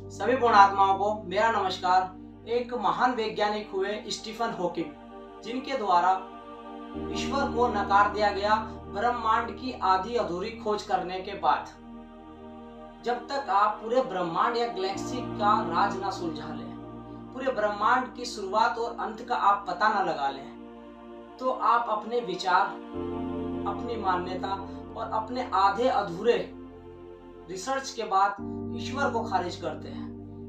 सभी पुण्यात्माओं को मेरा नमस्कार। एक महान वैज्ञानिक हुए स्टीफन हॉकिंग, जिनके द्वारा ईश्वर को नकार दिया गया ब्रह्मांड की आधी अधूरी खोज करने के बाद। जब तक आप पूरे ब्रह्मांड या गैलेक्सी का राज ना सुलझा लें, पूरे ब्रह्मांड की शुरुआत और अंत का आप पता ना लगा लें, तो आप अपने विचार, अपनी मान्यता और अपने आधे अधूरे रिसर्च के बाद ईश्वर को खारिज करते हैं।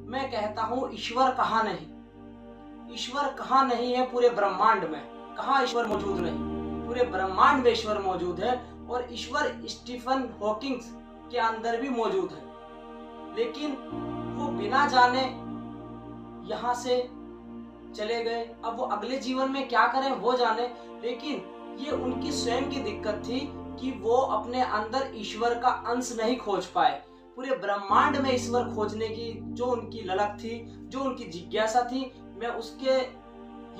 मैं कहता हूं ईश्वर कहाँ नहीं, ईश्वर कहाँ नहीं है पूरे ब्रह्मांड में। कहाँ ईश्वर मौजूद नहीं, पूरे ब्रह्मांड में ईश्वर मौजूद है। और ईश्वर स्टीफन हॉकिंग के अंदर भी मौजूद है, लेकिन वो बिना जाने यहाँ से चले गए। अब वो अगले जीवन में क्या करें वो जाने, लेकिन ये उनकी स्वयं की दिक्कत थी कि वो अपने अंदर ईश्वर का अंश नहीं खोज पाए। पूरे ब्रह्मांड में ईश्वर खोजने की जो उनकी ललक थी, जो उनकी जिज्ञासा थी, मैं उसके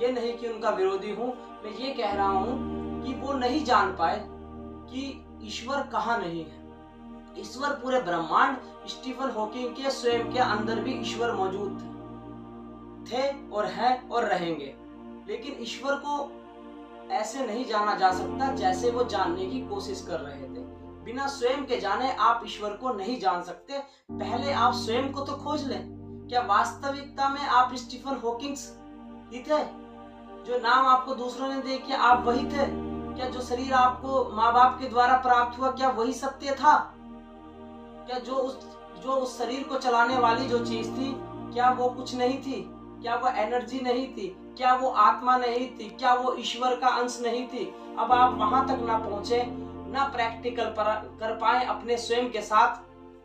ये नहीं कि उनका विरोधी हूँ, मैं ये कह रहा हूँ कि वो नहीं जान पाए कि ईश्वर कहाँ नहीं है। ईश्वर पूरे ब्रह्मांड, स्टीफन हॉकिंग के स्वयं के अंदर भी ईश्वर मौजूद थे और है और रहेंगे। लेकिन ईश्वर को ऐसे नहीं जाना जा सकता जैसे वो जानने की कोशिश कर रहे थे। बिना स्वयं के जाने आप ईश्वर को नहीं जान सकते। पहले आप स्वयं को तो खोज लें। क्या वास्तविकता में आप स्टीफन हॉकिंग ही थे? जो नाम आपको दूसरों ने दे किया, आप वही थे? क्या जो शरीर आपको माँ बाप के द्वारा प्राप्त हुआ, क्या वही सत्य था? क्या जो उस शरीर को चलाने वाली जो चीज थी, क्या वो कुछ नहीं थी? क्या वो एनर्जी नहीं थी? क्या वो आत्मा नहीं थी? क्या वो ईश्वर का अंश नहीं थी? अब आप वहां तक ना पहुंचे, ना प्रैक्टिकल कर पाए अपने स्वयं के साथ,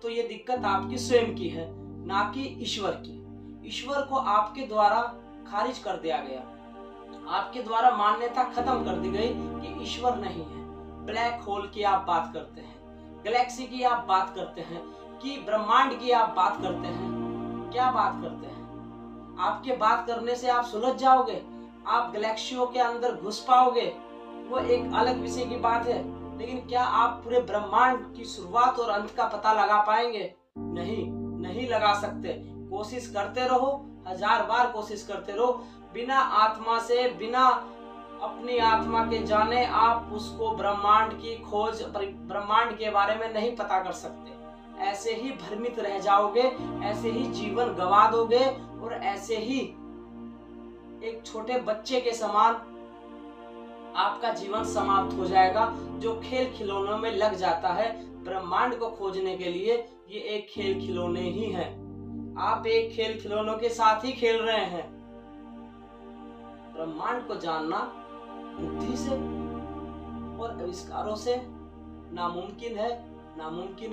तो ये दिक्कत आपकी स्वयं की है, ना कि ईश्वर की। ईश्वर को आपके द्वारा खारिज कर दिया गया, आपके द्वारा मान्यता खत्म कर दी गई कि ईश्वर नहीं है। ब्लैक होल की आप बात करते हैं, गैलेक्सी की आप बात करते हैं, कि ब्रह्मांड की आप बात करते हैं। क्या बात करते हैं? आपके बात करने से आप सुलझ जाओगे, आप गैलेक्सियों के अंदर घुस पाओगे, वो एक अलग विषय की बात है। लेकिन क्या आप पूरे ब्रह्मांड की शुरुआत और अंत का पता लगा पाएंगे? नहीं लगा सकते। कोशिश करते रहो, 1000 बार कोशिश करते रहो, बिना आत्मा से, बिना अपनी आत्मा के जाने आप उसको ब्रह्मांड की खोज, ब्रह्मांड के बारे में नहीं पता कर सकते। ऐसे ही भ्रमित रह जाओगे, ऐसे ही जीवन गवा दोगे और ऐसे ही एक छोटे बच्चे के समान आपका जीवन समाप्त हो जाएगा, जो खेल खिलौनों में लग जाता है। ब्रह्मांड को खोजने के लिए ये एक खेल खिलौने ही हैं। आप एक खेल खिलौनों के साथ ही खेल रहे हैं। ब्रह्मांड को जानना बुद्धि से और आविष्कारों से नामुमकिन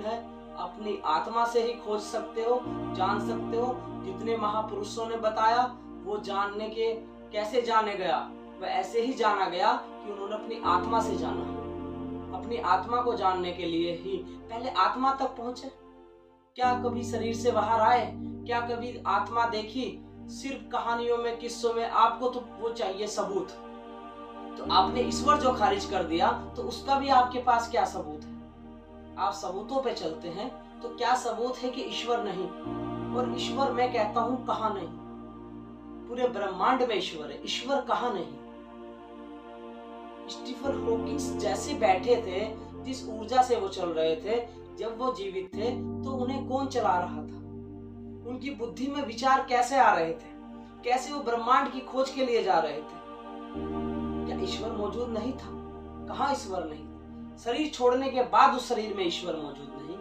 है। अपनी आत्मा से ही खोज सकते हो, जान सकते हो। जितने महापुरुषों ने बताया, वो जानने के कैसे जाने गया, वह ऐसे ही जाना गया कि उन्होंने अपनी आत्मा से जाना। अपनी आत्मा को जानने के लिए ही पहले आत्मा तक पहुंचे। क्या कभी शरीर से बाहर आए? क्या कभी आत्मा देखी? सिर्फ कहानियों में, किस्सों में। आपको तो वो चाहिए सबूत। तो आपने ईश्वर जो खारिज कर दिया, तो उसका भी आपके पास क्या सबूत है? आप सबूतों पे चलते हैं, तो क्या सबूत है कि ईश्वर नहीं? और ईश्वर मैं कहता हूं कहां नहीं, पूरे ब्रह्मांड में ईश्वर है। ईश्वर कहां नहीं? स्टीफन हॉकिंग जैसे बैठे थे, जिस ऊर्जा से वो चल रहे थे, जब वो जीवित थे, तो उन्हें कौन चला रहा था? उनकी बुद्धि में विचार कैसे आ रहे थे? कैसे वो ब्रह्मांड की खोज के लिए जा रहे थे? क्या ईश्वर मौजूद नहीं था? कहाँ ईश्वर नहीं? शरीर छोड़ने के बाद उस शरीर में ईश्वर मौजूद नहीं।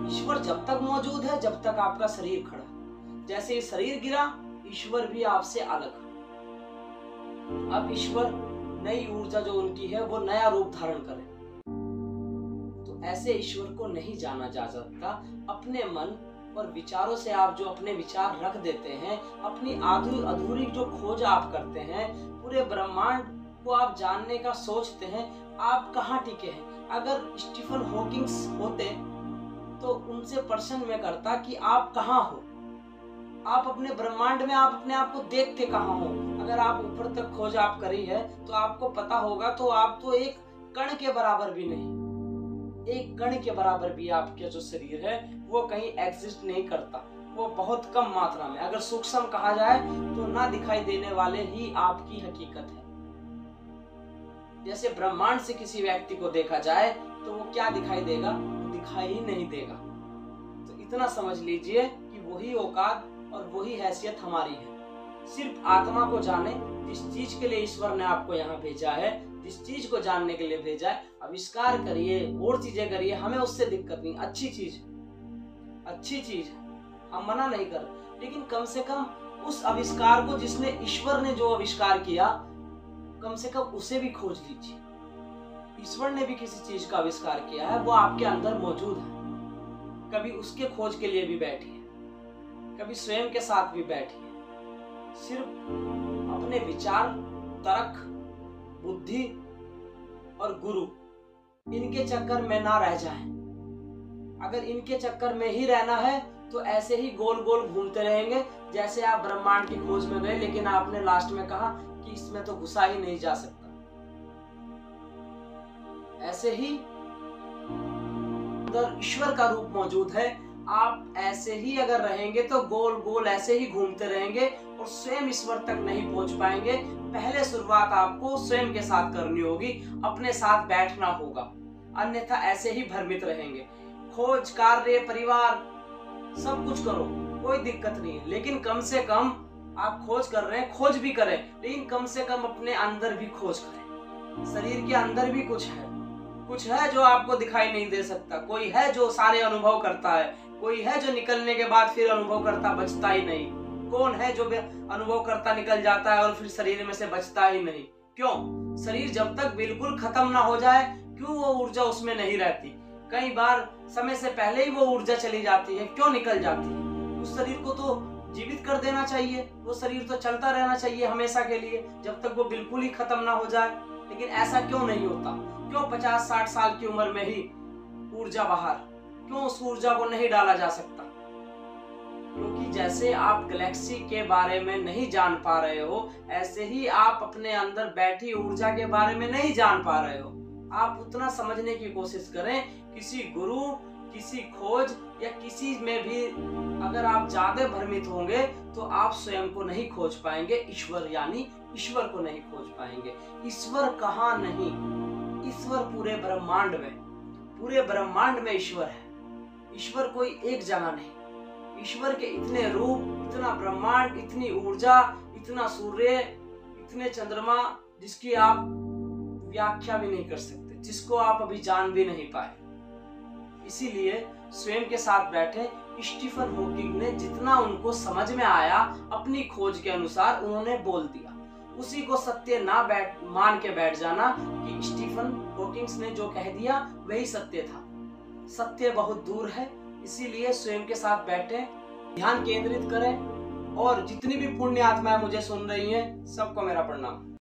ईश्वर जब तक मौजूद है, जब तक आपका शरीर खड़ा। जैसे ही शरीर गिरा, ईश्वर भी आपसे अलग। अब ईश्वर नई ऊर्जा जो उनकी है, वो नया रूप धारण करे। तो ऐसे ईश्वर को नहीं जाना जा सकता। अपने मन और विचारों से आप जो अपने विचार रख देते हैं, अपनी अधूरी जो खोज आप करते हैं, पूरे ब्रह्मांड को आप जानने का सोचते हैं, आप कहाँ टिके हैं? अगर स्टीफन हॉकिंग होते तो उनसे प्रश्न में करता कि आप कहाँ हो? आप अपने ब्रह्मांड में आप अपने आप को देखते कहाँ हो? अगर आप ऊपर तक खोज आप करी है, तो आपको पता होगा, तो आप तो एक कण के बराबर भी नहीं। एक कण के बराबर भी आपका जो शरीर है वो कहीं एग्जिस्ट नहीं करता, वो बहुत कम मात्रा में, अगर सूक्ष्म कहा जाए तो ना दिखाई देने वाले ही आपकी हकीकत है। जैसे ब्रह्मांड से किसी व्यक्ति को देखा जाए तो वो क्या दिखाई देगा, वो दिखाई ही नहीं देगा। तो इतना समझ लीजिए कि वही औकात और वही हैसियत हमारी है। सिर्फ आत्मा को जाने, जिस चीज के लिए ईश्वर ने आपको यहाँ भेजा है, जिस चीज को जानने के लिए भेजा है, आविष्कार करिए और चीजें करिए, हमें उससे दिक्कत नहीं। अच्छी चीज है, हम मना नहीं कर, लेकिन कम से कम उस आविष्कार को जिसने, ईश्वर ने जो आविष्कार किया, कम से कम उसे भी खोज लीजिए। ईश्वर ने भी किसी चीज का आविष्कार किया है, वो आपके अंदर मौजूद है। कभी उसके खोज के लिए भी बैठिए, कभी स्वयं के साथ भी बैठिए। सिर्फ अपने विचार, तर्क, बुद्धि और गुरु, इनके चक्कर में ना रह जाएं। अगर इनके चक्कर में ही रहना है तो ऐसे ही गोल गोल घूमते रहेंगे। जैसे आप ब्रह्मांड की खोज में गए, लेकिन आपने लास्ट में कहा कि इसमें तो घुसा ही नहीं जा सकता। ऐसे ही अंदर ईश्वर का रूप मौजूद है। आप ऐसे ही अगर रहेंगे तो गोल गोल ऐसे ही घूमते रहेंगे और स्वयं ईश्वर तक नहीं पहुंच पाएंगे। पहले शुरुआत आपको स्वयं के साथ करनी होगी, अपने साथ बैठना होगा, अन्यथा ऐसे ही भ्रमित रहेंगे। खोज, कार्य, परिवार, सब कुछ करो, कोई दिक्कत नहीं है, लेकिन कम से कम आप खोज कर रहे हैं, खोज भी करें, लेकिन कम से कम अपने अंदर भी खोज करें। शरीर के अंदर भी कुछ है जो आपको दिखाई नहीं दे सकता। कोई है जो सारे अनुभव करता है, कोई है जो निकलने के बाद फिर अनुभव करता, बचता ही नहीं। कौन है जो अनुभव करता निकल जाता है और फिर शरीर में से बचता ही नहीं? क्यों? शरीर जब तक बिल्कुल खत्म ना हो जाए, क्यों वो ऊर्जा उसमें नहीं रहती? कई बार समय से पहले ही वो ऊर्जा चली जाती है। क्यों निकल जाती है? उस शरीर को तो जीवित कर देना चाहिए, वो शरीर तो चलता रहना चाहिए हमेशा के लिए, जब तक वो बिल्कुल ही खत्म ना हो जाए। लेकिन ऐसा क्यों नहीं होता? क्यों 50-60 साल की उम्र में ही ऊर्जा बाहर? क्यों उस ऊर्जा को नहीं डाला जा सकता? क्योंकि जैसे आप गैलेक्सी के बारे में नहीं जान पा रहे हो, ऐसे ही आप अपने अंदर बैठी ऊर्जा के बारे में नहीं जान पा रहे हो। आप उतना समझने की कोशिश करें। किसी गुरु, किसी खोज या किसी में भी अगर आप ज्यादा भ्रमित होंगे तो आप स्वयं को नहीं खोज पाएंगे, ईश्वर यानी ईश्वर को नहीं खोज पाएंगे। ईश्वर कहाँ नहीं, ईश्वर पूरे ब्रह्मांड में ईश्वर है। ईश्वर कोई एक जगह नहीं। ईश्वर के इतने रूप, इतना ब्रह्मांड, इतनी ऊर्जा, इतना सूर्य, इतने चंद्रमा, जिसकी आप व्याख्या भी नहीं कर सकते, जिसको आप अभी जान भी नहीं पाए। इसीलिए स्वयं के साथ बैठे। स्टीफन हॉकिंग ने जितना उनको समझ में आया अपनी खोज के अनुसार उन्होंने बोल दिया। उसी को सत्य ना मान के बैठ जाना कि स्टीफन हॉकिंग ने जो कह दिया वही सत्य था। सत्य बहुत दूर है। इसीलिए स्वयं के साथ बैठे, ध्यान केंद्रित करें। और जितनी भी पुण्य आत्माएं मुझे सुन रही हैं, सबको मेरा प्रणाम।